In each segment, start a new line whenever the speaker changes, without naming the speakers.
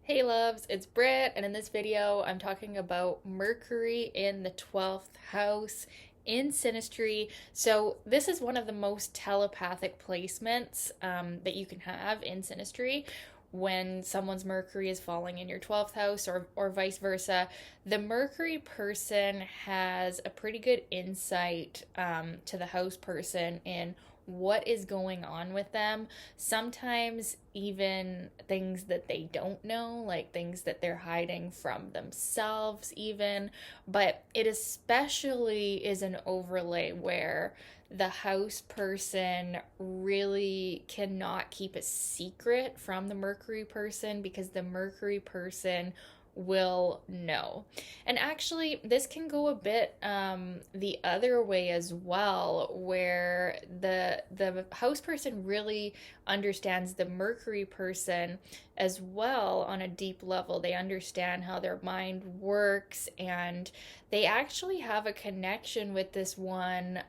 Hey loves, it's Britt, and in this video I'm talking about Mercury in the 12th house in Synastry. So this is one of the most telepathic placements that you can have in Synastry. When someone's Mercury is falling in your 12th house or vice versa, the Mercury person has a pretty good insight to the house person in what is going on with them. Sometimes even things that they don't know, like things that they're hiding from themselves, even. But it especially is an overlay where the house person really cannot keep a secret from the Mercury person because the Mercury person will know. And actually, this can go a bit the other way as well, where the house person really understands the Mercury person as well on a deep level. They understand how their mind works, and they actually have a connection with this one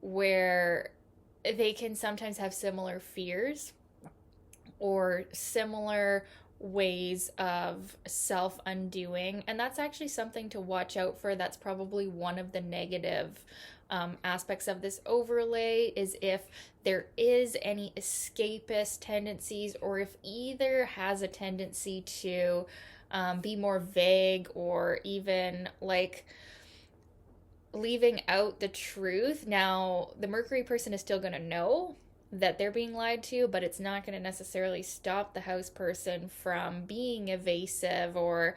where they can sometimes have similar fears or similar ways of self undoing. And that's actually something to watch out for. That's probably one of the negative aspects of this overlay, is if there is any escapist tendencies, or if either has a tendency to be more vague, or even like leaving out the truth. Now, the Mercury person is still going to know that they're being lied to, but it's not going to necessarily stop the house person from being evasive, or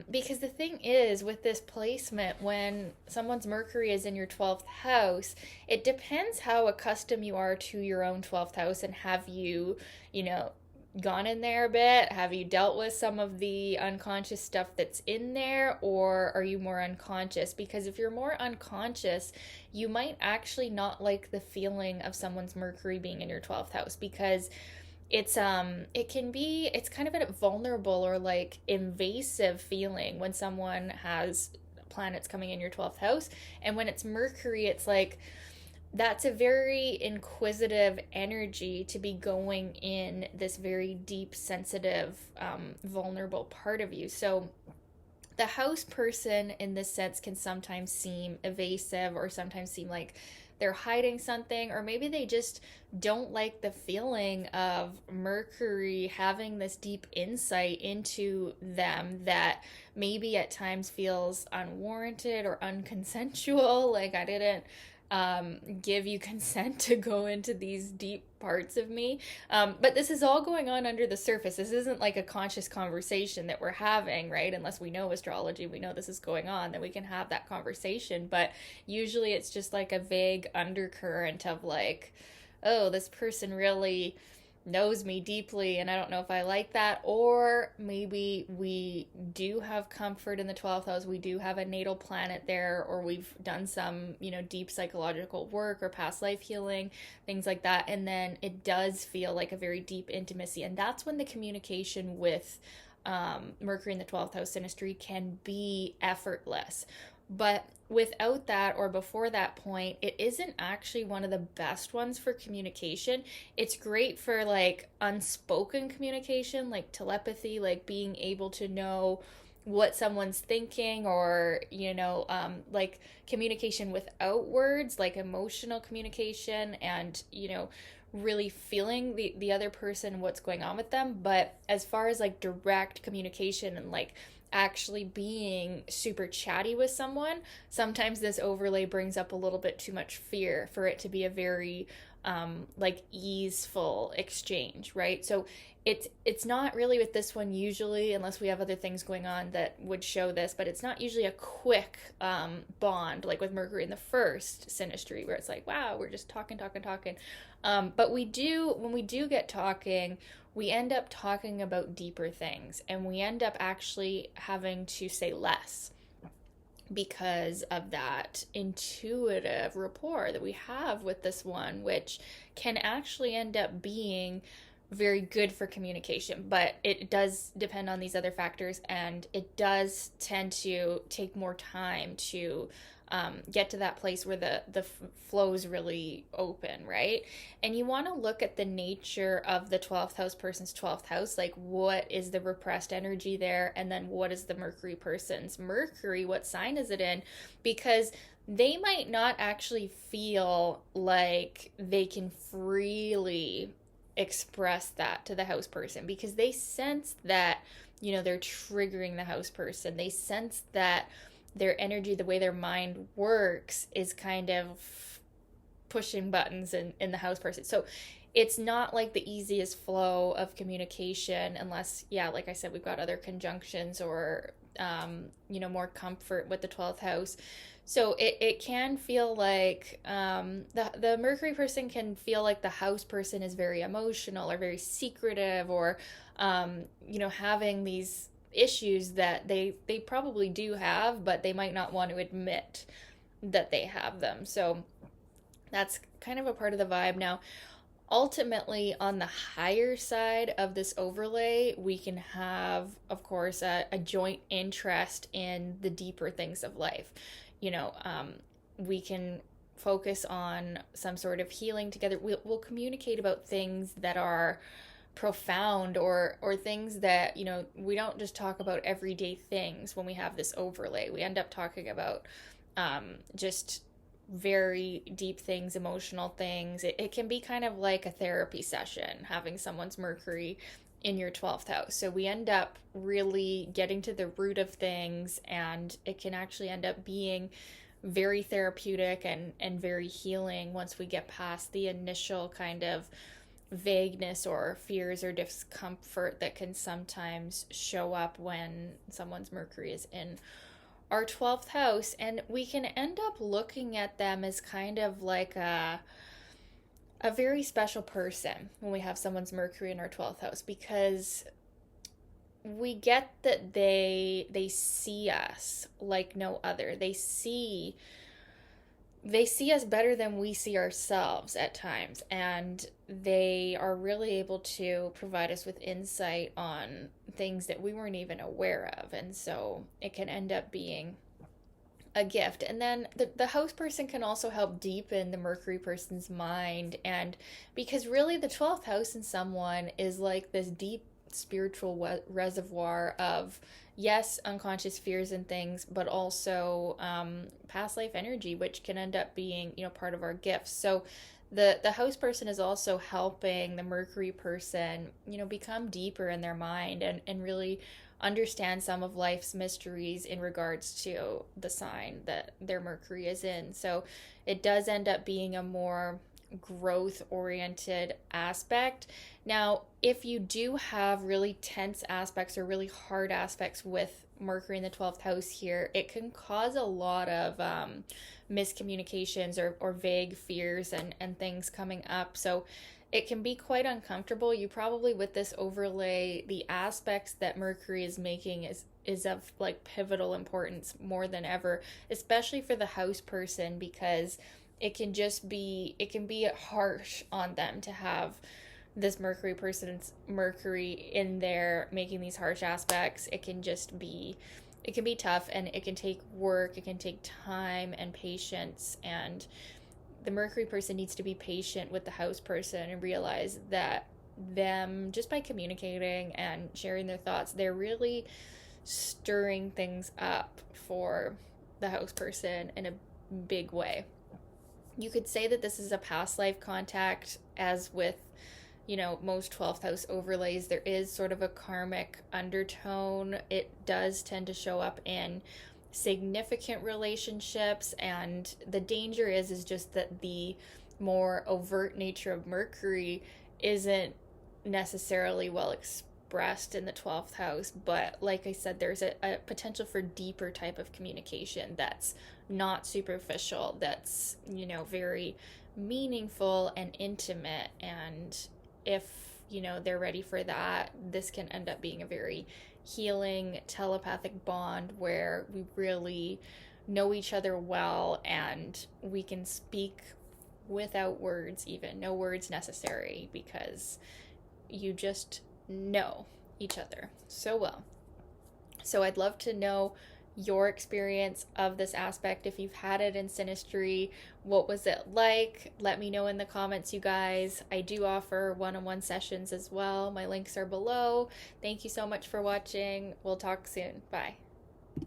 because the thing is with this placement, when someone's Mercury is in your 12th house, it depends how accustomed you are to your own 12th house, and have you, you know, gone in there a bit? Have you dealt with some of the unconscious stuff that's in there, or are you more unconscious? Because if you're more unconscious, you might actually not like the feeling of someone's Mercury being in your 12th house, because it's kind of a vulnerable or like invasive feeling when someone has planets coming in your 12th house. And when it's Mercury, it's like that's a very inquisitive energy to be going in this very deep, sensitive, vulnerable part of you. So the house person in this sense can sometimes seem evasive, or sometimes seem like they're hiding something, or maybe they just don't like the feeling of Mercury having this deep insight into them that maybe at times feels unwarranted or unconsensual. Like, I didn't give you consent to go into these deep parts of me. But this is all going on under the surface. This isn't like a conscious conversation that we're having, right? Unless we know astrology, we know this is going on, then we can have that conversation. But usually it's just like a vague undercurrent of like, oh, this person really knows me deeply and I don't know if I like that. Or maybe we do have comfort in the 12th house, we do have a natal planet there, or we've done some, deep psychological work or past life healing, things like that, and then it does feel like a very deep intimacy. And that's when the communication with Mercury in the 12th house synastry can be effortless. But without that, or before that point, it isn't actually one of the best ones for communication. It's great for like unspoken communication, like telepathy, like being able to know what someone's thinking, or like communication without words, like emotional communication, and really feeling the other person, what's going on with them. But as far as like direct communication and like actually being super chatty with someone, sometimes this overlay brings up a little bit too much fear for it to be a very like easeful exchange, right? So it's not really with this one usually, unless we have other things going on that would show this, but it's not usually a quick bond like with Mercury in the first synastry, where it's like, wow, we're just talking. But when we do get talking, we end up talking about deeper things, and we end up actually having to say less because of that intuitive rapport that we have with this one, which can actually end up being very good for communication. But it does depend on these other factors, and it does tend to take more time to get to that place where the flow's really open, right? And you want to look at the nature of the 12th house person's 12th house, like what is the repressed energy there, and then what is the Mercury person's Mercury, what sign is it in? Because they might not actually feel like they can freely express that to the house person, because they sense that, you know, they're triggering the house person. They sense that their energy, the way their mind works, is kind of pushing buttons in the house person. So it's not like the easiest flow of communication unless, yeah, like I said, we've got other conjunctions or, more comfort with the 12th house. So it can feel like the Mercury person can feel like the house person is very emotional or very secretive, or, having these issues that they probably do have, but they might not want to admit that they have them. So that's kind of a part of the vibe. Now, ultimately, on the higher side of this overlay, we can have, of course, a joint interest in the deeper things of life. We can focus on some sort of healing together. We'll communicate about things that are profound, or things that, we don't just talk about everyday things when we have this overlay. We end up talking about just very deep things, emotional things. It can be kind of like a therapy session, having someone's Mercury in your 12th house. So we end up really getting to the root of things, and it can actually end up being very therapeutic and very healing once we get past the initial kind of vagueness or fears or discomfort that can sometimes show up when someone's Mercury is in our 12th house. And we can end up looking at them as kind of like a very special person when we have someone's Mercury in our 12th house, because we get that they see us like no other. They see us better than we see ourselves at times, and they are really able to provide us with insight on things that we weren't even aware of. And so it can end up being a gift. And then the host person can also help deepen the Mercury person's mind, and because really the 12th house in someone is like this deep spiritual reservoir of, yes, unconscious fears and things, but also past life energy, which can end up being, part of our gifts. So the host person is also helping the Mercury person, become deeper in their mind and really understand some of life's mysteries in regards to the sign that their Mercury is in. So it does end up being a more growth-oriented aspect. Now, if you do have really tense aspects or really hard aspects with Mercury in the 12th house here, it can cause a lot of miscommunications or vague fears and things coming up. So it can be quite uncomfortable. You probably, with this overlay, the aspects that Mercury is making is of like pivotal importance more than ever, especially for the house person, because it can be harsh on them to have this Mercury person's Mercury in there making these harsh aspects. It can be tough, and it can take work, it can take time and patience, and the Mercury person needs to be patient with the house person and realize that them, just by communicating and sharing their thoughts, they're really stirring things up for the house person in a big way. You could say that this is a past life contact, as with, most 12th house overlays, there is sort of a karmic undertone. It does tend to show up in significant relationships, and the danger is just that the more overt nature of Mercury isn't necessarily well expressed in the 12th house. But like I said, there's a potential for deeper type of communication that's not superficial, that's very meaningful and intimate. And if they're ready for that, this can end up being a very healing telepathic bond where we really know each other well, and we can speak without words, even no words necessary, because you just know each other so well. So I'd love to know your experience of this aspect. If you've had it in Synastry, what was it like? Let me know in the comments, you guys. I do offer one-on-one sessions as well. My links are below. Thank you so much for watching. We'll talk soon. Bye.